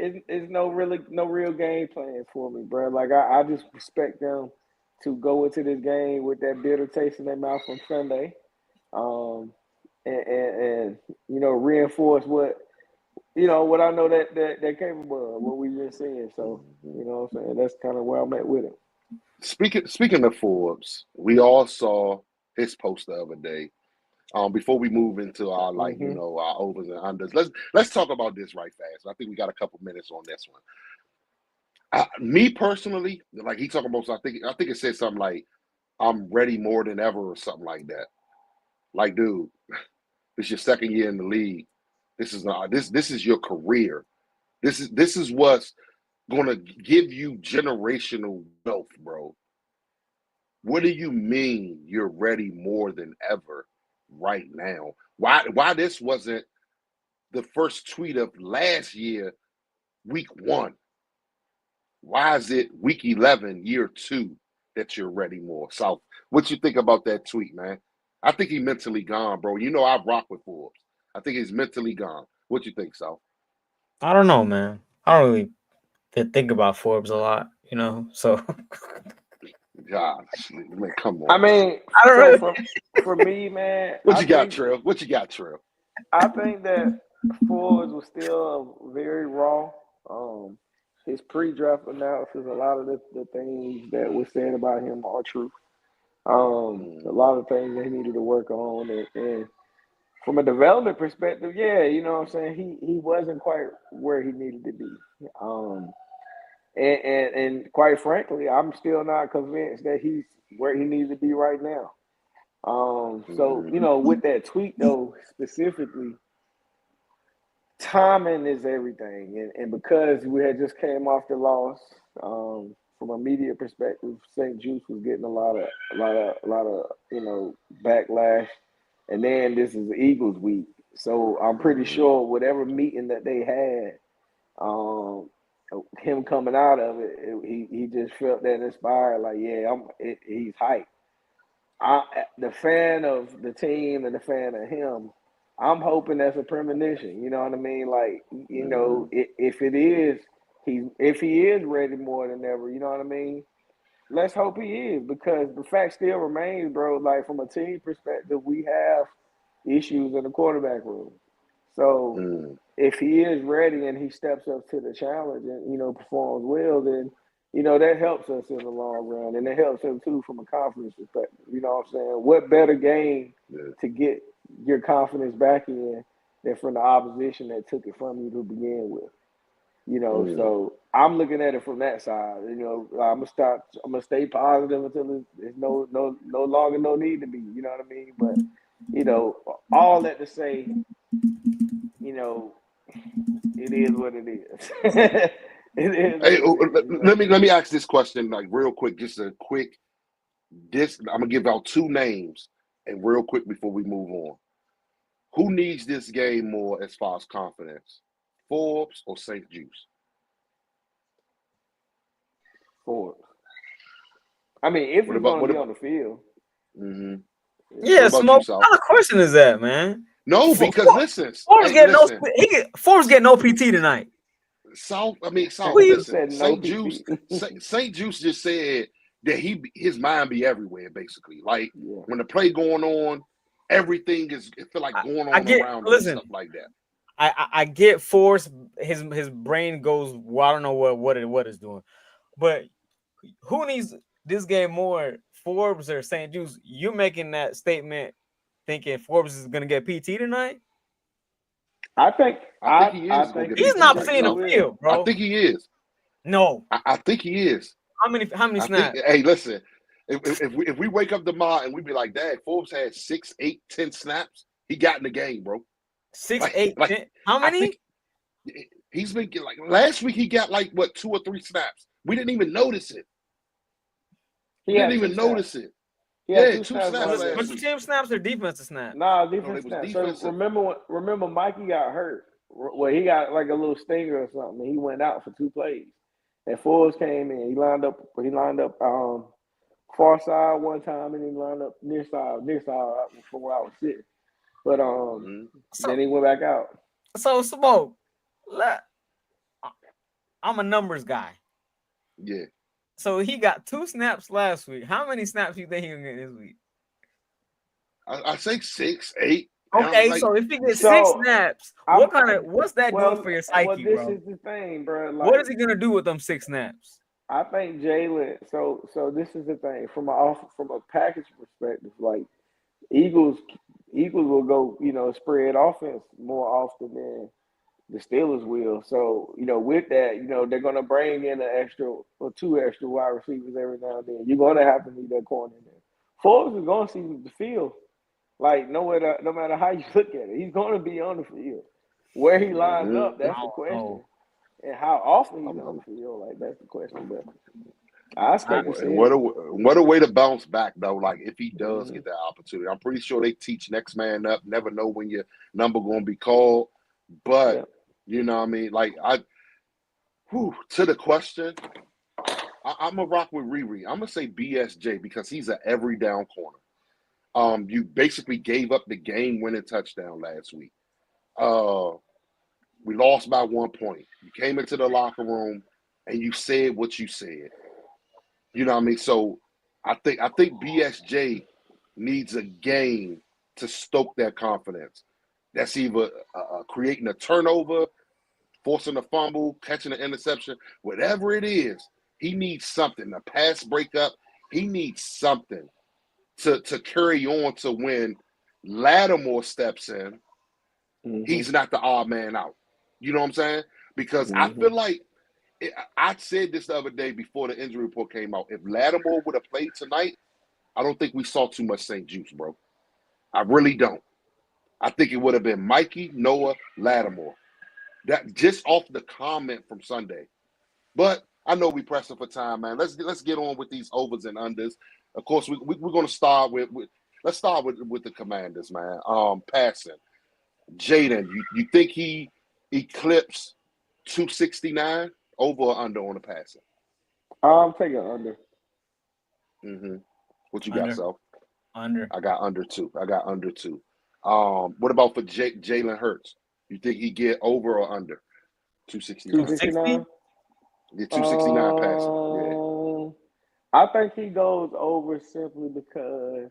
It's no real game plan for me, bro. Like I just expect them to go into this game with that bitter taste in their mouth from Sunday, and reinforce what I know that they're capable of, what we've been seeing. So what I'm saying, that's kind of where I'm at with it. Speaking of Forbes, we all saw his post the other day. Before we move into our our overs and unders, let's talk about this right fast. I think we got a couple minutes on this one. Me personally, like he talking about, I think it said something like, "I'm ready more than ever" or something like that. Like, dude, this is your second year in the league. This is your career. This is what's gonna give you generational wealth, bro. What do you mean you're ready more than ever? Right now, why this wasn't the first tweet of last year, week 1? Why is it week 11, year 2 that you're ready more? South, what you think about that tweet, man? I think he's mentally gone, bro. I rock with Forbes. I think he's mentally gone. What you think, South? I don't know, man. I don't really think about Forbes a lot, so. God, man, come on. I mean, I don't really. For me, man. What you got, Trill? I think that Forbes was still very raw. His pre-draft analysis, a lot of the things that were said about him are true. A lot of things that he needed to work on, and from a development perspective, yeah, you know what I'm saying, he wasn't quite where he needed to be. And quite frankly, I'm still not convinced that he's where he needs to be right now. So, with that tweet though, specifically, timing is everything. And because we had just came off the loss, from a media perspective, St. Juice was getting a lot of backlash. And then this is Eagles week. So I'm pretty sure whatever meeting that they had, him coming out of it, he just felt that inspired, like, yeah, he's hyped. The fan of the team and the fan of him, I'm hoping that's a premonition. You know what I mean? Like, if he is ready more than ever, you know what I mean? Let's hope he is, because the fact still remains, bro, like from a team perspective, we have issues in the quarterback room. So if he is ready and he steps up to the challenge and, performs well, then, that helps us in the long run. And it helps him too from a confidence perspective. You know what I'm saying? What better game to get your confidence back in than from the opposition that took it from you to begin with? So I'm looking at it from that side. I'm gonna stay positive until there's no longer no need to be. You know what I mean? But all that to say, It is what it is. It is. Hey, What it is. let me ask this question like real quick, just a quick. I'm gonna give out two names and real quick before we move on. Who needs this game more as far as confidence, Forbes or St. Juice? Forbes. I mean, if What he's about going to be on the field. Mm-hmm. Yeah, What about Smoke. you, Sal? What kind of question is that, man? No, because listen, Forbes hey, getting listen, Forbes getting no PT tonight. South. He Listen, said no St. PT. Juice. St. Juice just said that his mind be everywhere, basically. Like Yeah. when the play going on, everything is it feel like going on around him and stuff like that. I get Forbes. His brain goes. Well, I don't know what it's doing, but who needs this game more, Forbes or St. Juice? You making that statement thinking Forbes is gonna get PT tonight? I think he is gonna get he's PT not tonight, seeing the field, bro. I think he is. No, I think he is. How many snaps? Hey, listen. If we wake up tomorrow and we be like, Dad, Forbes had 6, 8, 10 snaps, he got in the game, bro. 6, 8, 10. How many? He's been like last week. He got like what 2 or 3 snaps. We didn't even notice it. he didn't even notice it. He had 2 snaps snaps. Was it team snaps or defensive snaps? Nah, defensive snaps. So remember Mikey got hurt. Well, he got like a little stinger or something. And he went out for 2 plays. And Forbes came in. He lined up far side one time, and he lined up near side from where I was sitting. But then he went back out. So Smoke, I'm a numbers guy. Yeah. So he got 2 snaps last week. How many snaps do you think he'll get this week? I say 6, 8. Okay, so if he gets 6 snaps, what's that doing for your psyche, this bro? Is the thing, bro. Like, what is he gonna do with them 6 snaps? I think Jalen. So this is the thing from a package perspective. Like Eagles will go, spread offense more often than the Steelers will. So with that, they're gonna bring in an extra or 2 extra wide receivers every now and then. You're gonna have to need that corner in there. Forbes is gonna see the field. Like no matter how you look at it, he's gonna be on the field. Where he lines up, that's the question. And how often he's on the field, like that's the question. But I expect to see what a way to bounce back though. Like if he does get that opportunity, I'm pretty sure they teach next man up. Never know when your number gonna be called. But you know what I mean? Like to the question, I'm gonna rock with Riri. I'm gonna say BSJ because he's an every down corner. You basically gave up the game-winning touchdown last week. We lost by 1 point. You came into the locker room and you said what you said. You know what I mean? So I think BSJ needs a game to stoke that confidence. That's either creating a turnover, forcing a fumble, catching an interception, whatever it is. He needs something. A pass breakup. He needs something to carry on to when Lattimore steps in. He's not the odd man out. You know what I'm saying? Because I feel like I said this the other day before the injury report came out. If Lattimore would have played tonight, I don't think we saw too much St. Juice, bro. I really don't. I think it would have been Mikey, Noah, Lattimore. That just off the comment from Sunday. But I know we pressing for time, man. Let's get on with these overs and unders. Of course, we're going to start with let's start with the Commanders, man. Passing. Jaden, you think he eclipsed 269 over or under on the passing? I'm taking under. What you got, Sal? Under. I got under 2. What about for Jalen Hurts? You think he get over or under 269? 269? Yeah, 269 passing. Yeah. I think he goes over simply because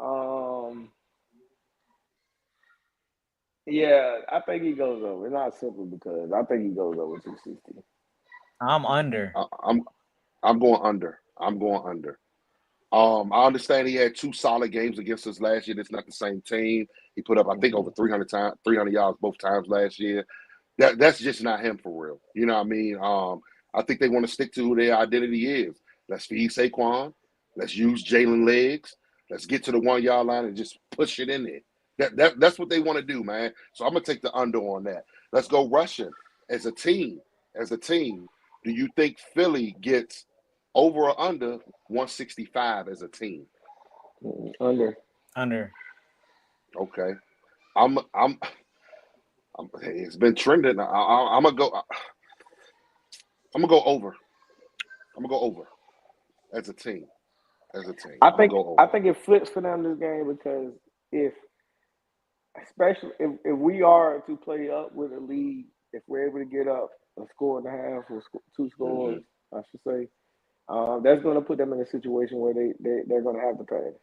I think he goes over. Not simply because. I think he goes over 260. I'm under. I'm going under. I understand he had 2 solid games against us last year. It's not the same team. He put up, I think, over 300 yards both times last year. That's just not him for real. You know what I mean? I think they want to stick to who their identity is. Let's feed Saquon. Let's use Jalen legs. Let's get to the 1 yard line and just push it in there. That's what they want to do, man. So I'm gonna take the under on that. Let's go rushing as a team. As a team, do you think Philly gets over or under 165 as a team? Under. Okay. I'm it's been trending. I'm gonna go over. I'm gonna go over as a team. I think it flips for them this game because especially if we are to play up with a lead, if we're able to get up a score and a half or two scores, I should say, that's going to put them in a situation where they're going to have to pass.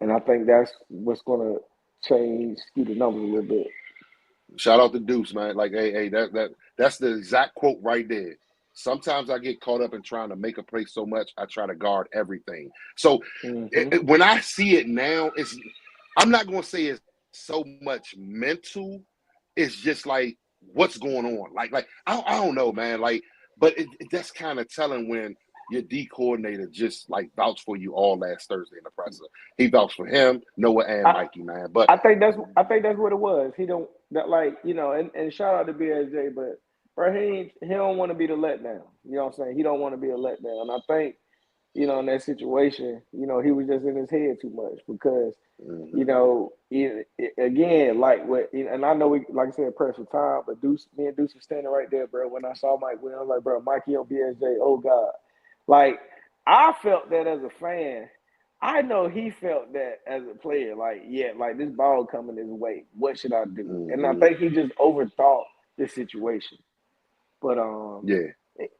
And I think that's what's going to skew the numbers a little bit. Shout out to Deuce, man. Like, hey, that's the exact quote right there. Sometimes I get caught up in trying to make a play so much, I try to guard everything. So when I see it now, I'm not going to say it's so much mental. It's just like, what's going on? Like I don't know, man. Like, but that's kind of telling when your D coordinator just like vouched for you all last Thursday in the presser. He vouched for him, Noah, and Mikey, man. But I think that's what it was. He don't that like, you know, and shout out to BSJ, but bro, he don't want to be the letdown. You know what I'm saying? He don't want to be a letdown. I think, you know, in that situation, you know, he was just in his head too much because, you know, again, like what, and I know we, like I said, press for time, but me and Deuce was standing right there, bro. When I saw Mike win, I was like, bro, Mikey on BSJ, oh God. Like, I felt that as a fan. I know he felt that as a player. Like, yeah, like this ball coming his way. What should I do? And I think he just overthought this situation. But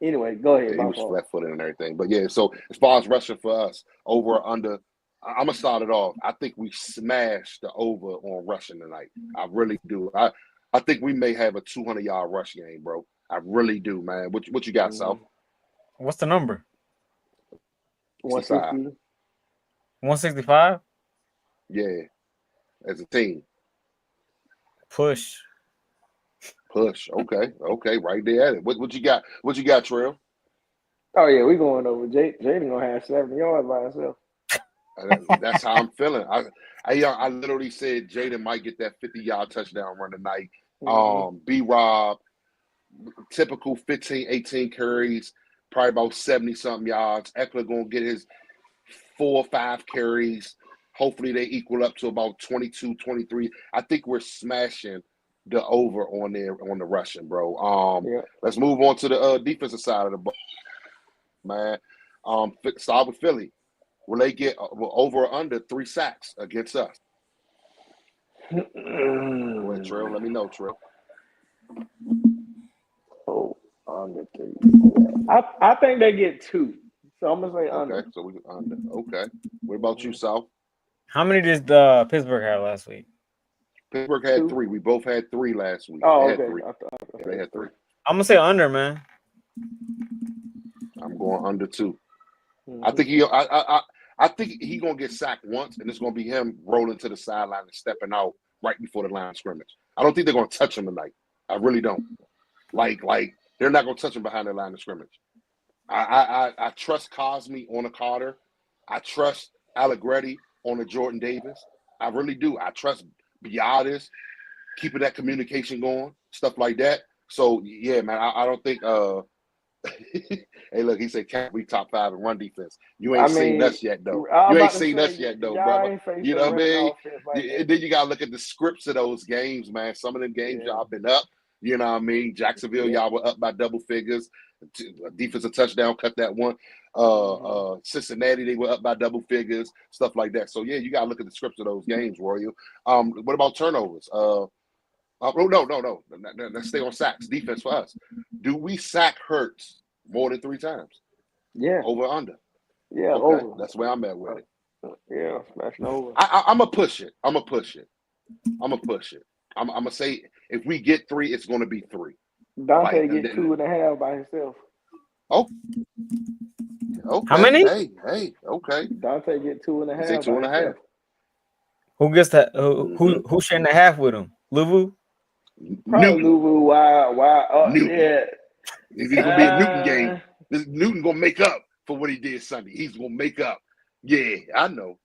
anyway, go ahead. He was flat-footed and everything. But yeah, so as far as rushing for us, over or under, I'm gonna start it off. I think we smashed the over on rushing tonight. I really do. I think we may have a 200-yard rush game, bro. I really do, man. What you got, Souf? What's the number? 160. 165? Yeah, as a team. Push. Okay, right there at it. What you got? What you got, Trail? Oh yeah, we going over. Jaden gonna have 70 yards by himself. That's how I'm feeling. I literally said Jaden might get that 50-yard touchdown run tonight. B-Rob, typical 15, 18 carries, probably about 70-something yards. Eckler gonna get his 4 or 5 carries. Hopefully they equal up to about 22, 23. I think we're smashing the over on the rushing, bro. Let's move on to the defensive side of the ball, man. Start with Philly. Will they get over or under 3 sacks against us? Go ahead, Trill. Let me know, Trill. Oh, under 3. I think they get 2. So I'm gonna say under. Okay, so we under. Okay. What about you, Souf? How many did Pittsburgh have last week? Pittsburgh had 3. We both had 3 last week. Oh, they okay. They had 3. I'm gonna say under, man. I'm going under 2. I think I think he gonna get sacked once, and it's gonna be him rolling to the sideline and stepping out right before the line of scrimmage. I don't think they're gonna touch him tonight. I really don't. Like they're not gonna touch him behind the line of scrimmage. I trust Cosme on a Carter. I trust Allegretti on a Jordan Davis. I really do. I trust Biadasz keeping that communication going, stuff like that. So yeah, man, I don't think. Hey, look, he said, "Can't we top 5 in run defense?" You ain't seen us yet, though. You ain't seen us yet, though, brother. You know what I mean? And then you gotta look at the scripts of those games, man. Some of them games y'all been up. You know what I mean? Jacksonville, y'all were up by double figures. Defensive touchdown, cut that one. Cincinnati, they were up by double figures, stuff like that. So yeah, you gotta look at the scripts of those games, Royal. What about turnovers? No. Let's stay on sacks. Defense for us. Do we sack Hurts more than 3 times? Yeah. Over or under? Yeah, okay. over. That's where I'm at with it. Yeah, smashing over. I'm going to push it. I'm going to say if we get 3, it's going to be 3. Dante get 2.5 by himself. Oh. Okay. How many? Hey. Okay. Dante get 2.5. Say 2.5. Who gets that? Who sharing the half with him? Luvu? Probably Luvu. Why? Newton. Yeah. It's gonna be a Newton game. This Newton gonna make up for what he did Sunday. He's gonna make up. Yeah, I know.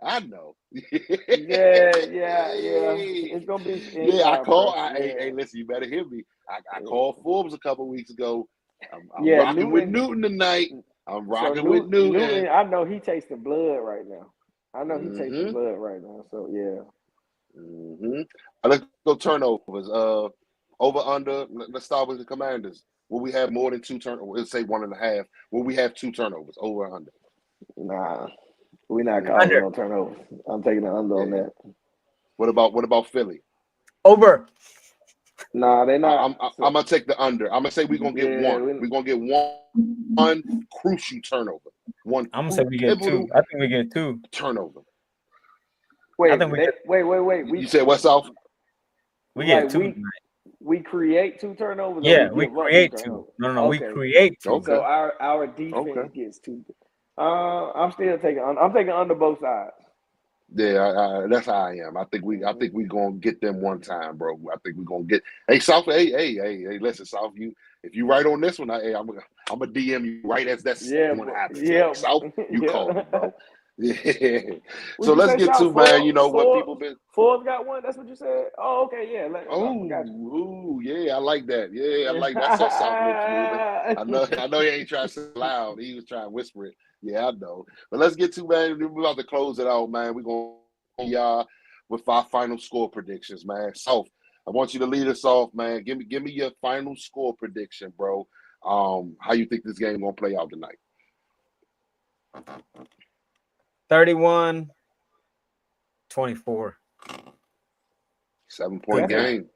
I know. Yeah. It's gonna be Yeah, I inside called. pressure. Hey, listen, you better hear me. I called Forbes a couple weeks ago. I'm Yeah, rocking with Newton tonight. I'm rocking with Newton. I know he takes the blood right now. Mm-hmm. So yeah. Mm-hmm. Let's go turnovers. Over under. Let's start with the Commanders. Will we have more than 2 turnovers? Let's say 1.5. Will we have 2 turnovers? Over or under? Nah, we're not calling no turnovers. I'm taking the under on that. What about Philly? Over. Nah, they're not. I'm gonna take the under. I'm gonna say we're gonna get one. We're gonna get one crucial turnover. I'm gonna say we get 2. I think we get 2 turnover. Wait, I think wait. You said what, South? We get 2. We create 2 turnovers. Yeah, we create 2. No, we create 2. Okay. So our defense gets 2. I'm still taking. I'm taking under both sides. Yeah, that's how I am. I think we gonna get them one time, bro. I think we're gonna get. Hey, South. Hey. Listen, South. If you right on this one, I'm gonna DM you right as that's one happens. Yeah, South. You call me, bro. Yeah. So let's get to, man. You know what people been. Forbes got one. That's what you said. Oh, okay, yeah. Yeah, I like that. Yeah, I like that. I saw South moving. I know he ain't trying to say loud. He was trying to whisper it. Yeah, I know. But let's get to, man. We're about to close it out, man. We're gonna with our final score predictions, man. South, I want you to lead us off, man. Give me your final score prediction, bro. How you think this game gonna play out tonight? 31-24. 7-point game.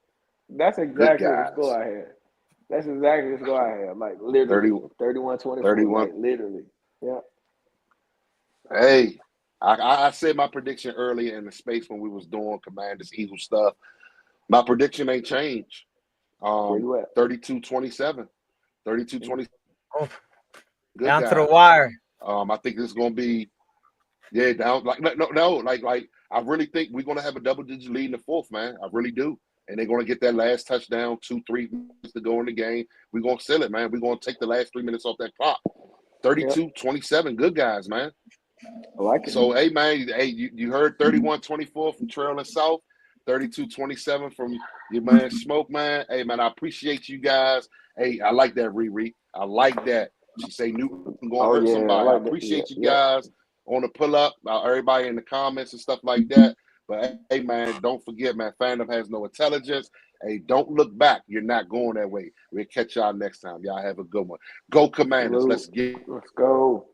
That's exactly the score I had. That's exactly the score I had. Like literally 31-24. 31. Like literally. Yeah. Hey, I said my prediction earlier in the space when we was doing Commanders Eagles stuff. My prediction ain't changed. 32-27. 32-27. Oh, down to the wire. I think this is gonna be down like I really think we're gonna have a double-digit lead in the 4th, man. I really do. And they're gonna get that last touchdown, 2-3 minutes to go in the game. We're gonna seal it, man. We're gonna take the last 3 minutes off that clock. 32-27. Good guys, man. I like it. So, hey, man, you heard 31-24 from Trail and South, 32-27 from your man Smoke, man. Hey, man, I appreciate you guys. Hey, I like that, Riri. I like that. She say Newton going to hurt somebody. I appreciate you guys on the pull-up, everybody in the comments and stuff like that. But, hey, man, don't forget, man, fandom has no intelligence. Hey, don't look back. You're not going that way. We'll catch y'all next time. Y'all have a good one. Go Commanders. Let's go.